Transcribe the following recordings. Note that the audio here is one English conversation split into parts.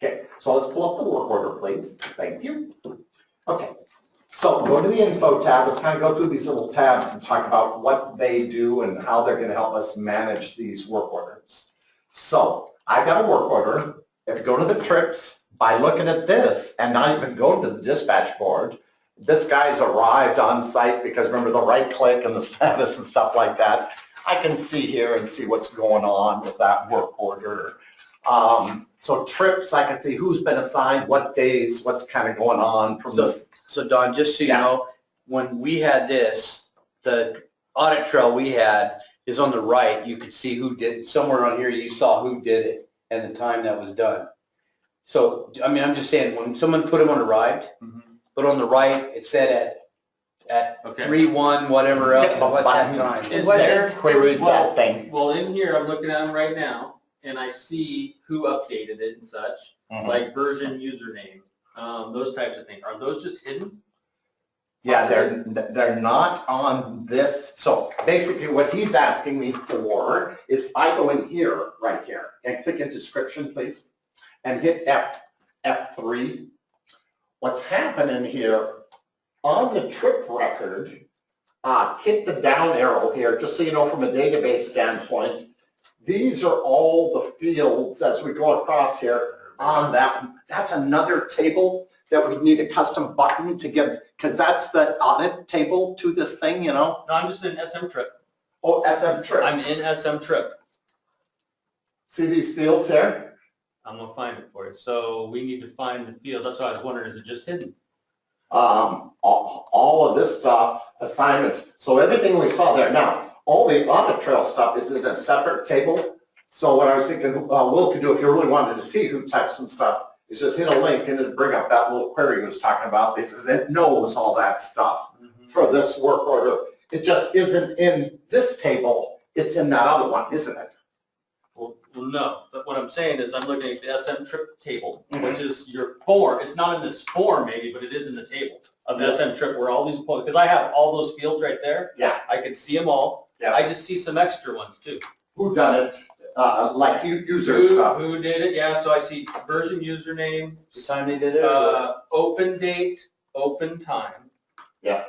Okay, so let's pull up the work order, please. Thank you. Okay, so go to the info tab. Let's kind of go through these little tabs and talk about what they do and how they're going to help us manage these work orders. So I've got a work order. If you go to the trips, by looking at this and not even going to the dispatch board, this guy's arrived on site because remember the right click and the status and stuff like that. I can see here and see what's going on with that work order. So trips, I can see who's been assigned, what days, what's kind of going on from this. So Don, just so you know, when we had this, the audit trail we had is on the right. You could see who did, somewhere on here you saw who did it and the time that was done. So, I mean, I'm just saying, when someone put them on arrived, but on the right, it said at 3/1, whatever else, what's that time? Is there queries that thing? Well, in here, I'm looking at them right now, and I see who updated it and such, like version, username, those types of things. Are those just hidden? Yeah, they're not on this. So basically what he's asking me for is I go in here, right here, and click in description, please, and hit F3. What's happening here on the trip record, hit the down arrow here, just so you know from a database standpoint, these are all the fields as we go across here on that. That's another table that we need a custom button to get, because that's the audit table to this thing, you know? No, I'm just in SM Trip. Oh, SM Trip. I'm in SM Trip. See these fields here? I'm gonna find it for you. So we need to find the field. That's why I was wondering, is it just hidden? All of this stuff, assignment. So everything we saw there. Now, all the audit trail stuff is in a separate table. So what I was thinking Will could do if you really wanted to see who typed some stuff is just hit a link and it'll bring up that little query he was talking about. This is, it knows all that stuff for this work order. It just isn't in this table. It's in that other one, isn't it? Well, no. But what I'm saying is I'm looking at the SM Trip table, which is your form. It's not in this form maybe, but it is in the table of the SM Trip where all these, because I have all those fields right there. Yeah. I can see them all. Yeah. I just see some extra ones too. Who done it? Like user stuff. Who did it? Yeah, so I see version, username, The time they did it? open date, open time. Yeah.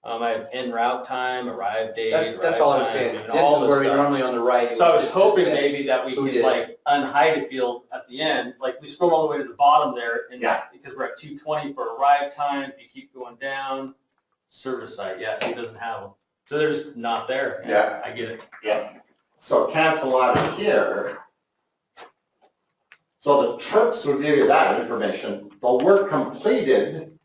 I have en route time, arrive date. That's arrive all I'm time, saying. and This all is this where you're stuff. normally on the right. So I was hoping maybe that we Who could did it? like unhide a field at the end, like we scroll all the way to the bottom there, and because we're at 2:20 for arrive time, if you keep going down, service site, yes, he doesn't have them. So they're just not there. Yeah. I get it. Yeah. So cancel out of here. So the trips will give you that information. The work completed,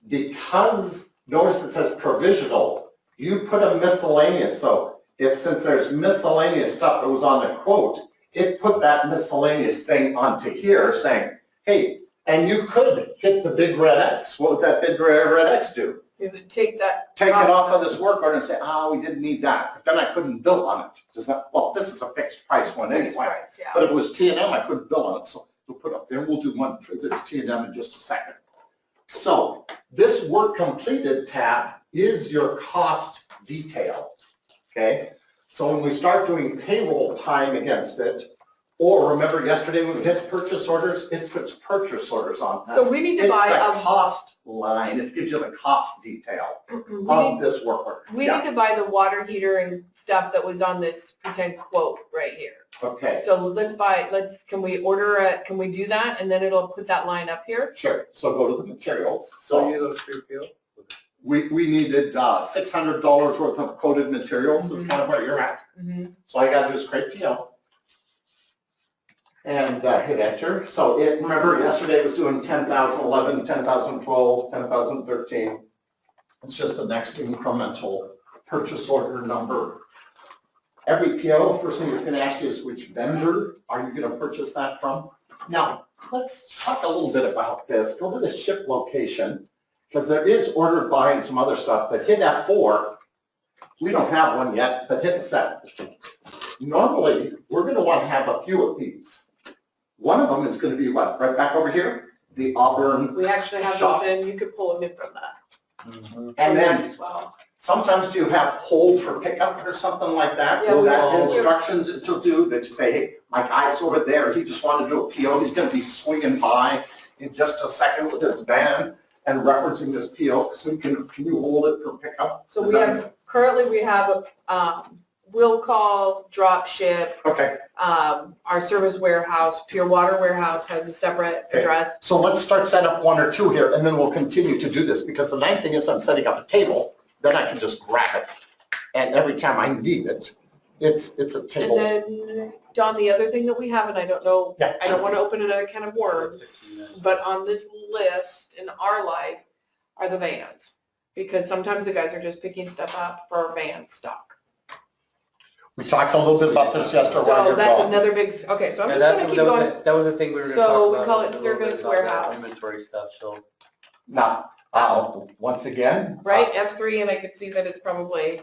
because notice it says provisional, you put a miscellaneous. So since there's miscellaneous stuff that was on the quote, it put that miscellaneous thing onto here saying, hey, and you could hit the big red X. What would that big red X do? You would take that. Take it off of this work order and say, we didn't need that. But then I couldn't bill on it. Does that, well, this is a fixed price one anyway. Price, yeah. But if it was T&M, I couldn't bill on it. So we'll put up there. We'll do one that's T&M in just a second. So this work completed tab is your cost detail. Okay. So when we start doing payroll time against it, or remember yesterday when we hit purchase orders, it puts purchase orders on. So we need to buy It's the a, cost line. It gives you the cost detail we of need, this work order. we need to buy the water heater and stuff that was on this pretend quote right here. Okay, So can we order can we do that? And then it'll put that line up here? sure. So go to the materials. So you So go through field? we needed $600 worth of quoted materials. Is kind of where you're at. So all you got to do is create PO. And hit enter. So remember yesterday it was doing 10,011, 10,012, 10,013. It's just the next incremental purchase order number. Every PO, first thing it's going to ask you is which vendor are you going to purchase that from? Now, let's talk a little bit about this. Go to the ship location, because there is ordered by and some other stuff, but hit F4. We don't have one yet, but hit set. Normally, we're going to want to have a few of these. One of them is going to be what? Right back over here? The Auburn. We actually have shop. those in. You could pull them in from that. And then, as well. Sometimes do you have hold for pickup or something like that? Yeah, Is we that have- instructions that you'll do that you say, hey, my guy's over there, he just wanted to do a PO, he's gonna be swinging by in just a second with his van and referencing this PO, so can you hold it for pickup? So Is we that- have, currently we have a, will call, drop ship, Okay, our service warehouse, pure water warehouse has a separate Okay. address. so let's start set up one or two here, and then we'll continue to do this, because the nice thing is I'm setting up a table, then I can just grab it, and every time I need it, it's a And table. then, Don, the other thing that we have, and I don't know, Yeah. I don't want to open another can of worms, but on this list in our life are the vans. Because sometimes the guys are just picking stuff up for van stock. We talked a little bit about this yesterday. while So you're that's gone. another big, okay, so I'm And just that's, gonna keep that was, going. that was the thing we were gonna So talk we about. call a it little bit service about that warehouse. Inventory stuff, so. Now, once again. Right, F3, and I could see that it's probably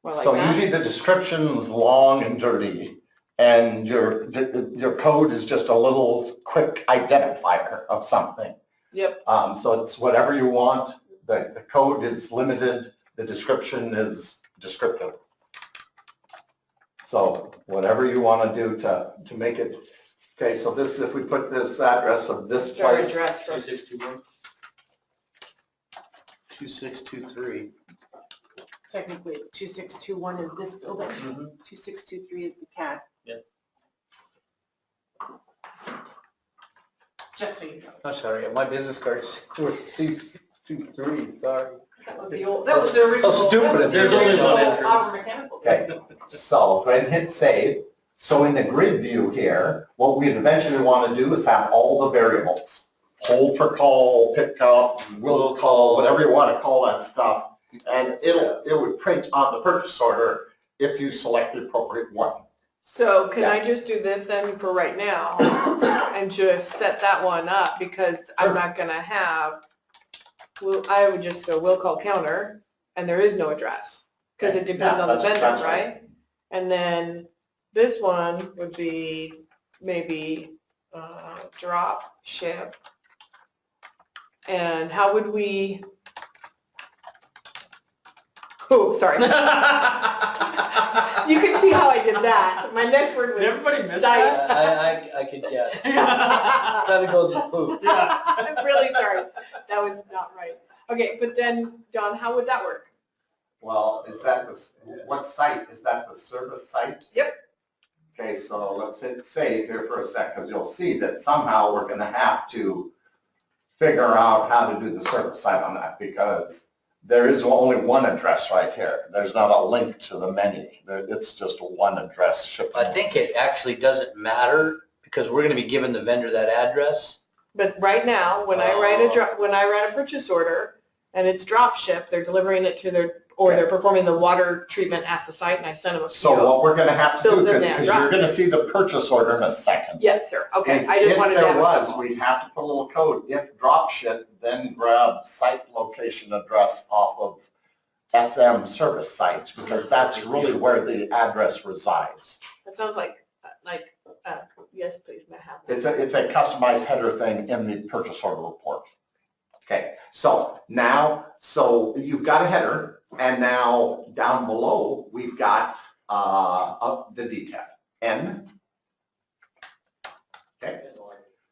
more like So that. usually the description's long and dirty, and your code is just a little quick identifier of something. Yep, So it's whatever you want, the code is limited, the description is descriptive. So whatever you want to do to make it, okay, so this, if we put this address of this it's our place. address for, 2621? 2623. Technically, 2621 is this building, 2623 is the CAD. Yep. Just so you know. I'm sorry, my business card's 2623, sorry. That was the original. How stupid, that was the there's only original one entrance. Auburn Mechanical. Okay, so go ahead and hit save. So in the grid view here, what we'd eventually want to do is have all the variables. Hold for call, pick up, will call, whatever you want to call that stuff. And it would print on the purchase order if you select the appropriate one. so can I just do this then for right now? And just set that one up, because I'm not gonna have, well, I would just go will call counter, and there is no address, because it depends Yeah, on the that's- vendor, that's right. right? And then this one would be maybe drop, ship. And how would we, oh, sorry. You can see how I did that. My next word was Did everybody miss site. I could guess. Gotta go with poop. Yeah. I'm really sorry. That was not right. Okay, but then, John, how would that work? Well, is that what site? Is that the service site? Yep. Okay, so let's hit save here for a sec, because you'll see that somehow we're gonna have to figure out how to do the service site on that, because there is only one address right here. There's not a link to the menu. It's just one address shipping. I think it actually doesn't matter, because we're gonna be giving the vendor that address. But right now, when I write a purchase order and it's drop ship, they're delivering it to their, or they're performing the water treatment at the site, and I send them a So PO. what we're gonna have to do, Fills in the because you're address. gonna see the purchase order in a second. Yes, sir. Okay, is I just wanted to have If there a was, couple. we'd have to put a little code, if drop ship, then grab site location address off of SM service site, because that's really where the address resides. That sounds like, yes, please, may I have that? It's a customized header thing in the purchase order report. Okay, so now, so you've got a header, and now down below, we've got the detail, N. Okay,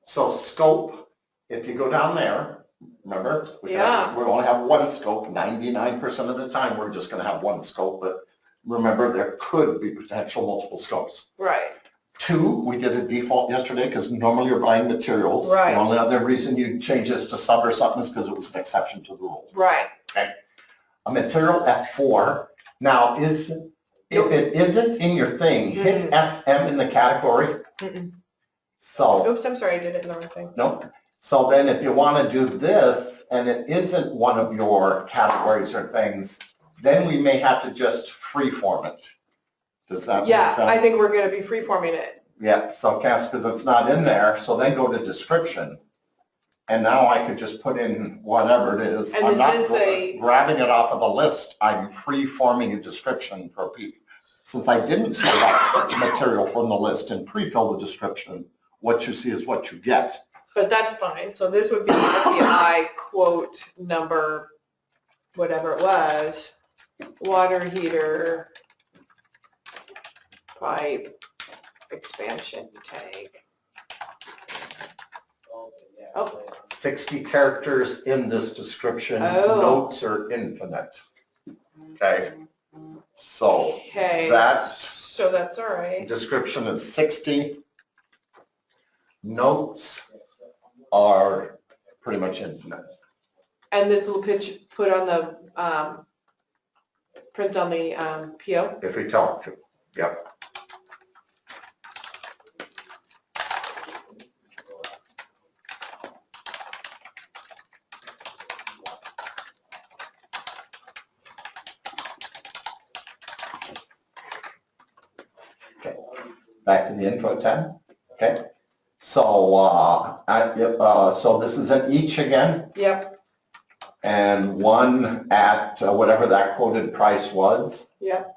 so scope, if you go down there, remember? We only have one scope, 99% of the time, we're just gonna have one scope, but remember, there could be potential multiple scopes. Right. 2, we did a default yesterday, because normally you're buying materials. Right. The only other reason you change this to sub or something is because it was an exception to the rule. Right. A material F4, now if it isn't in your thing, hit SM in the category. Mm-mm. So, Oops, I'm sorry, I did it in the wrong thing. nope. So then if you want to do this, and it isn't one of your categories or things, then we may have to just freeform it. Does that make Yeah, sense? I think we're gonna be freeforming it. Yeah, so cast, because it's not in there, so then go to description. And now I could just put in whatever it is. And I'm is not this a- grabbing it off of the list, I'm free-forming a description for people. Since I didn't select material from the list and pre-fill the description, what you see is what you get. But that's fine. So this would be FBI quote number whatever it was, water heater, pipe, expansion tank. Oh, 60 characters in this description, Oh. notes are infinite. Okay, so okay. that's, So that's all right. description is 60. Notes are pretty much infinite. And this will put on the, prints on the, PO? If we tell them to, yep. Okay, back to the info tab, okay? So, so this is an each again, Yep, and one at whatever that quoted price was. yep.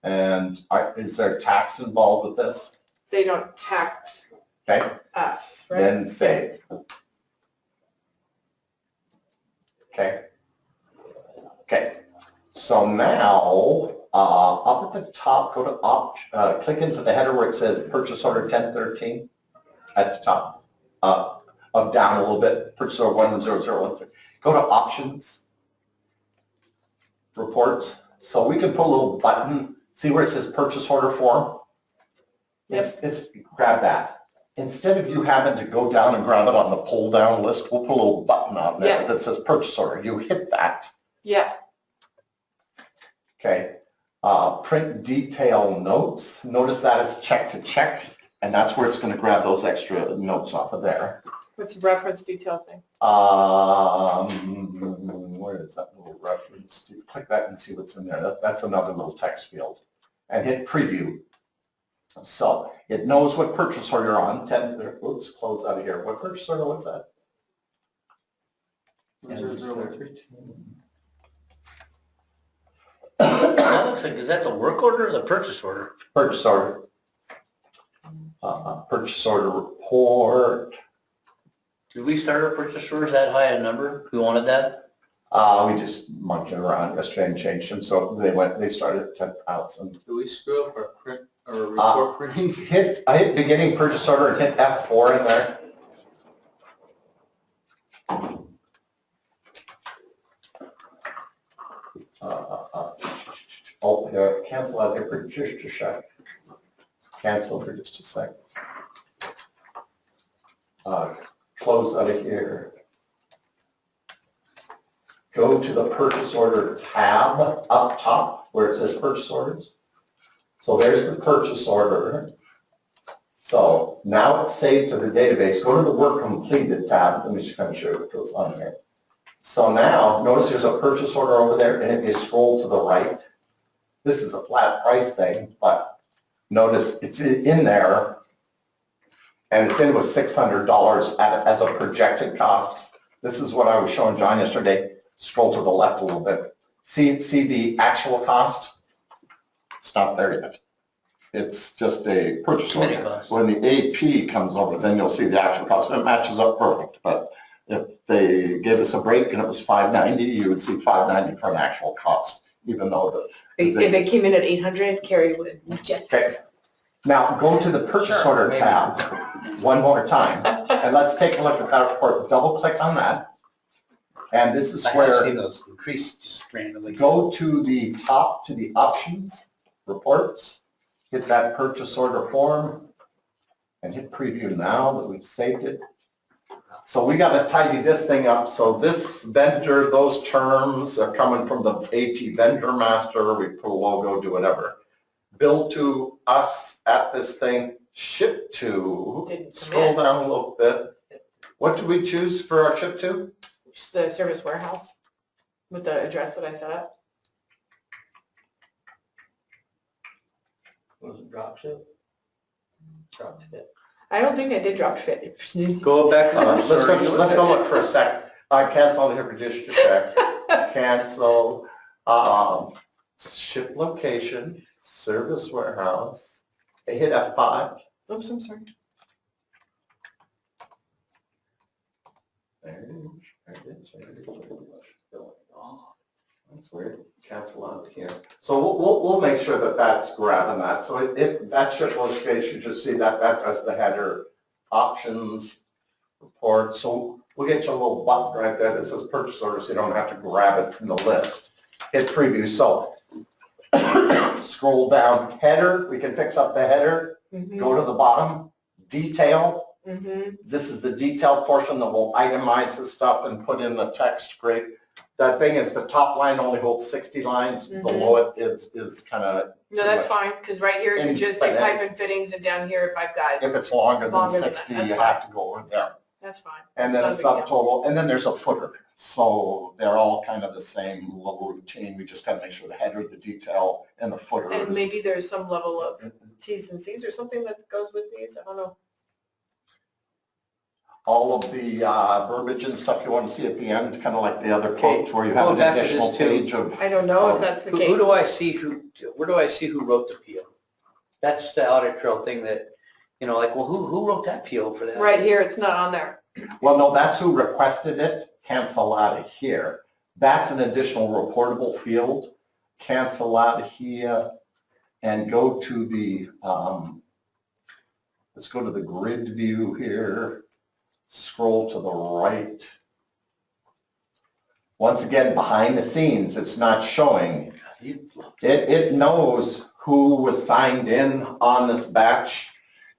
And is there tax involved with this? They don't tax Okay, us, right? then save. Okay. Okay, so now, up at the top, go to click into the header where it says purchase order 1013 at the top. Up, down a little bit, purchase order 10013. Go to options, reports. So we can put a little button, see where it says purchase order form? It's grab that. Instead of you having to go down and grab it on the pull down list, we'll put a little button on there Yeah. that says purchase order. You hit that. Yeah, Okay, print detail notes. Notice that it's check to check, and that's where it's going to grab those extra notes off of there. what's the reference detail thing? Where is that little reference? Click that and see what's in there. That's another little text field. And hit preview. So it knows what purchase order you're on. Oops, close out of here. What purchase order was that? 0013. That looks like, is that the work order or the purchase order? Purchase order. Purchase order report. Did we start our purchase orders that high a number? We wanted that? We just monkeyed around yesterday and changed them, so they started at 10,000. Do we screw up our print or report printing? I hit beginning purchase order and hit F4 in there. Oh, yeah, cancel out here for just a sec. Cancel for just a sec. Close out of here. Go to the purchase order tab up top where it says purchase orders. So there's the purchase order. So now it's saved to the database. Go to the work completed tab. Let me just kind of show you what goes on here. So now notice there's a purchase order over there, and if you scroll to the right, this is a flat price thing, but notice it's in there, and it's in with $600 as a projected cost. This is what I was showing John yesterday. Scroll to the left a little bit. See the actual cost? It's not there yet. It's just a purchase Committee order. cost. When the AP comes over, then you'll see the actual cost. It matches up perfect, but if they gave us a break and it was $590, you would see $590 for an actual cost, even though If it came in at 800, Carrie would reject. okay. Now go to the purchase Sure, order maybe. tab one more time, and let's take a look at that report. Double click on that. And this is I have where, seen those increase just randomly. go to the top, to the options, reports, hit that purchase order form, and hit preview now that we've saved it. So we got to tidy this thing up. So this vendor, those terms are coming from the AP vendor master. We put a logo, do whatever. Bill to us at this thing, ship to, Didn't come scroll in. down a little bit. What did we choose for our ship to? Just the service warehouse with the address that I set up. Was it drop ship? Drop ship. I don't think I did drop fit. Go back to the Let's go look for a sec. Cancel here for just a sec. Cancel, ship location, service warehouse. I hit F5. Oops, I'm sorry. There it is. There it is. That's weird. Cancel out here. So we'll make sure that that's grabbing that. So if that shipload case, you just see that does the header options report. So we'll get you a little button right there that says purchase order, so you don't have to grab it from the list. Hit preview. So scroll down, header. We can fix up the header. Go to the bottom, detail. This is the detailed portion that will itemize the stuff and put in the text. Great. The thing is, the top line only holds 60 lines. Below it is kind of. No, that's fine, because right here you just say pipe and fittings, and down here if I've got, If it's longer than Longer than 60, that, you that's have to go over there. that's fine. And then a That's not a big deal. subtotal, and then there's a footer. So they're all kind of the same little routine. We just got to make sure the header, the detail, and the footer And is. maybe there's some level of T's and C's or something that goes with these, I don't know. All of the verbiage and stuff you want to see at the end, kind of like the other Okay, quotes where you have going an back to additional this too. page of. I don't know if that's the Who case. do I see where do I see who wrote the PO? That's the audit trail thing that, like, well, who wrote that PO for that? Right here, it's not on there. Well, no, that's who requested it. Cancel out of here. That's an additional reportable field. Cancel out of here and go to the, let's go to the grid view here. Scroll to the right. Once again, behind the scenes, it's not showing. It knows who was signed in on this batch.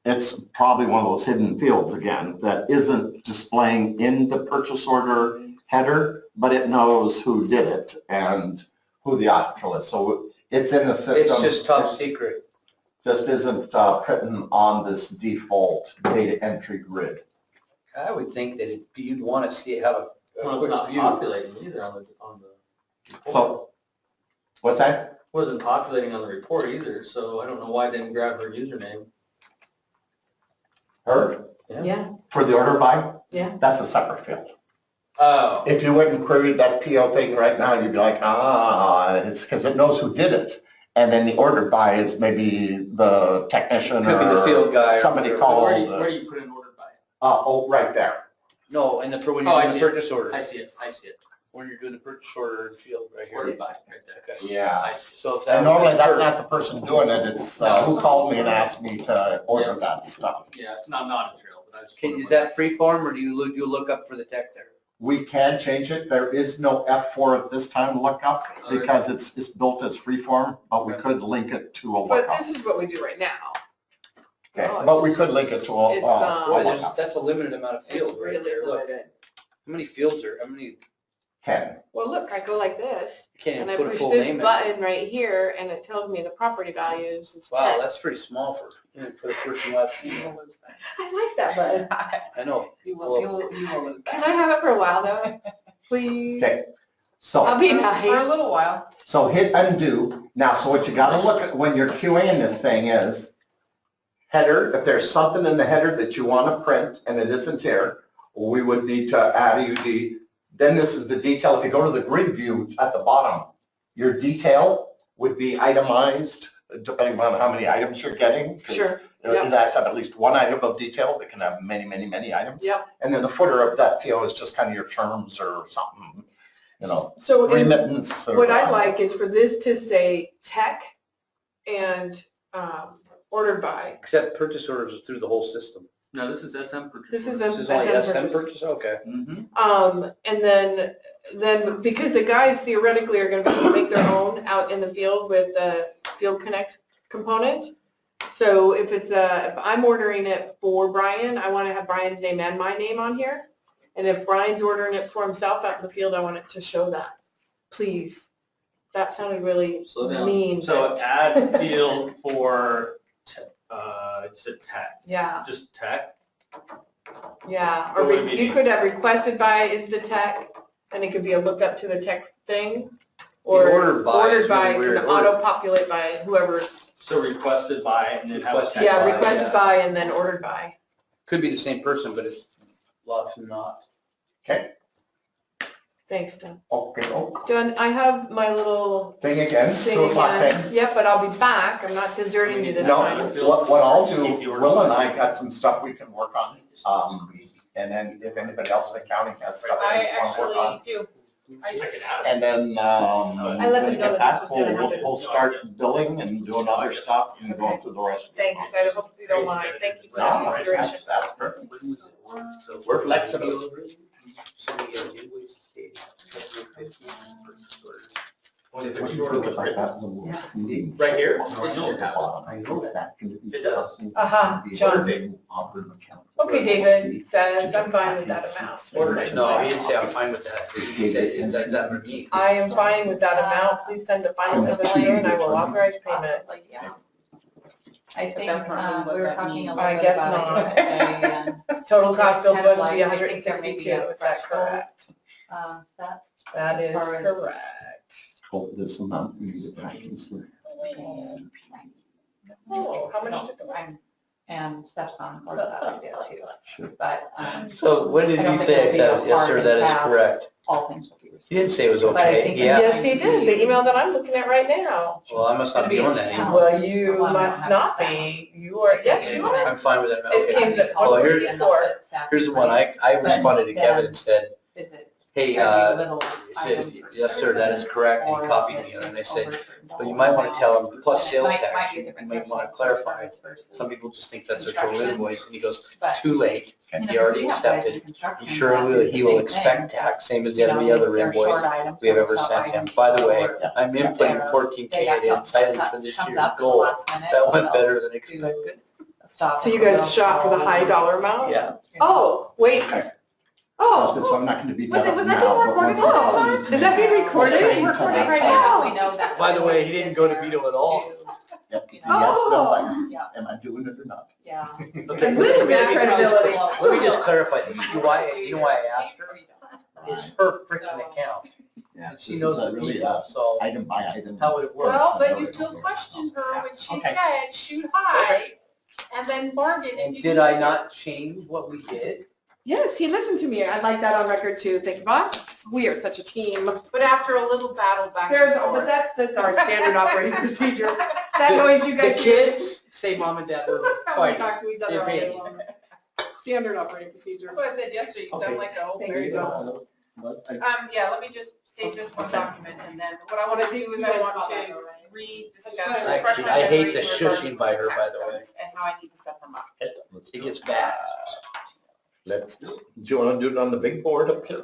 It's probably one of those hidden fields again that isn't displaying in the purchase order header, but it knows who did it and who the audit trail is. So it's in the system. It's just top secret. Just isn't printing on this default data entry grid. I would think that you'd want to see have a Well, it's quick not view. populating either on the report. So, what's that? Wasn't populating on the report either, so I don't know why I didn't grab her username. Her? Yeah, For the order by? Yeah. That's a separate field. Oh. If you went and queried that PO thing right now, you'd be like, it's because it knows who did it. And then the order by is maybe the technician Could be the field guy. or somebody or called. Where you put in order by? Right there. No, and when Oh, you're I doing see the it. purchase order. I see it. When you're doing the purchase order field right here. Order by, right there. Okay. Yeah. I see. So if that And was normally that's her- not the person doing it, it's who called me and asked me to order that stuff. Yeah, it's not a trail, but I just. Is that free form or do you look up for the tech there? We can change it. There is no F4 at this time lookup because it's built as freeform, but we could link it to a but lookup. this is what we do right now. Okay, Oh, but we could link it to a it's, Boy, lookup. that's a limited amount of It's fields right really there. Look, limited. how many fields how many, 10. Well, look, I go like this, you can't and I even put a push full this name in. button right here, and it tells me the property values is Wow, 10. that's pretty small for, put a first and last name. I like that button. I know. You will lose Can I have it for a while though? Please? Okay, I'll so, be For a nice. little while. so hit undo. Now, so what you gotta look at when you're QAing this thing is header, if there's something in the header that you wanna print and it isn't here, we would need to add a UD. Then this is the detail. If you go to the grid view at the bottom, your detail would be itemized depending on how many items you're getting. 'Cause Sure, It has to have at least one item of detail. It can have many, many, many items. Yep. And then the footer of that PO is just kind of your terms or something, So in- remittance. Or what I'd like is for this to say tech and ordered by. Except purchase orders is through the whole system. No, this is SM purchase. This is order. This is only SM purchase. purchase, okay. Mhm. And then because the guys theoretically are gonna be able to make their own out in the field with the Field Connect component. So if I'm ordering it for Brian, I wanna have Brian's name and my name on here. And if Brian's ordering it for himself out in the field, I want it to show that, please. That sounded really Slow down. mean. So but- add field for, it's a tech, Yeah, just tech. yeah. What Or would it be? you could have requested by is the tech, and it could be a lookup to the tech thing. Or ordered by is ordered by, really weird. and auto-populate by whoever's, So requested by and then have a Requested tech. yeah, by, requested yeah. by and then ordered by. Could be the same person, but it's often not. Okay, Thanks, Don. okay, Don, I have my little thing again, thing 2 o'clock again. thing. Yep, but I'll be back. I'm not deserting you this No, time. what I'll do, Keep the order. Will and I got some stuff we can work on. And then if anybody else in the county has stuff I they want to work on. actually do. And then, I let them know that this was gonna happen. we'll start billing and doing other stuff and go through the rest. of the Thanks, I hope you don't mind, thank you for No, the consideration. that's perfect. So We're flexible. Right here? John. Okay, David says, I'm fine with that amount. No, he didn't say I'm fine with that. He said, is that for me? I am fine with that amount, please send the final SSA and I will authorize payment. I think, Confirming what we were that talking a means. little I bit guess about not. a, Total cost bill Kind of was to be like, I think there may be 162, a is that threshold. correct? that, That is As far as- correct. Hold this amount, we need it back in here. Oh, how much did the I'm, and Steph's on board with that idea too. Sure. But, So when did I don't he think say it'll be exactly, yes, sir, hard that and is fast. correct? all things will be He received. didn't say it was But I okay, think- he asked. Yes, he did, the email that I'm looking at right now. Well, I must not be on that anymore. Well, you must not be, you are, yes, you are. I'm fine with that, It okay. came at Oh, here's- 154. Here's the one, I responded to Kevin and said, Is it hey, every little he said, item for yes, sir, that is correct, and he or copied if me on it, and I it's said, over a certain but you dollar might want to amount, tell him, plus then it sales might tax, be a you different may want to threshold clarify. for versus Some people just think that's their total construction. invoice, and he goes, But, too late, you know, he already we have guys in accepted. construction Surely that that do he the will same expect thing. tax, same as You know, every other they're short invoice items, we have they're ever short sent him. items, By the way, or I'm if inputting they're- 14K they got in cited for this comes year's up at the goal. last minute, That went they'll better than do expected. a stop So you and guys shot for the high dollar amount? Yeah. Oh, wait, So oh, I'm not gonna be. Was it- was that now, being but recorded? once Oh, it's- is that being recorded? We're recording right now. We know that. By the way, he didn't go to veto at all. Yep, You it's a know, yes, no, Oh. Yeah. am I doing it or not? Yeah. Okay, Wait a minute, credibility. let me just clarify, you know why I asked her? It's her freaking account. Yeah, And she this knows is a the really, people, so item by item. how would it work? Well, but you still questioned her when she Okay. said shoot high and then bargain and And you did didn't I do not change what we did? Yes, he listened to me. I'd like that on record too. Thank you, boss. We are such a team. it. But after a little battle back There's, and but forth. that's our standard operating procedure. That noise you guys The hear. kids say mom and dad were That's how we fighting. talk to each other all day Debating. long. Standard operating procedure. That's what I said yesterday, you Okay. sound like a whole. There you go. But I- Yeah, let me just say just one document and then what I want to do is You I guys want saw that, to right? re-discuss. Actually, refresh my I hate memory the in regards shushing to by her, by tax the way. codes And how I need to set them up. It gets bad. Let's, do you want to do it on the big board up here?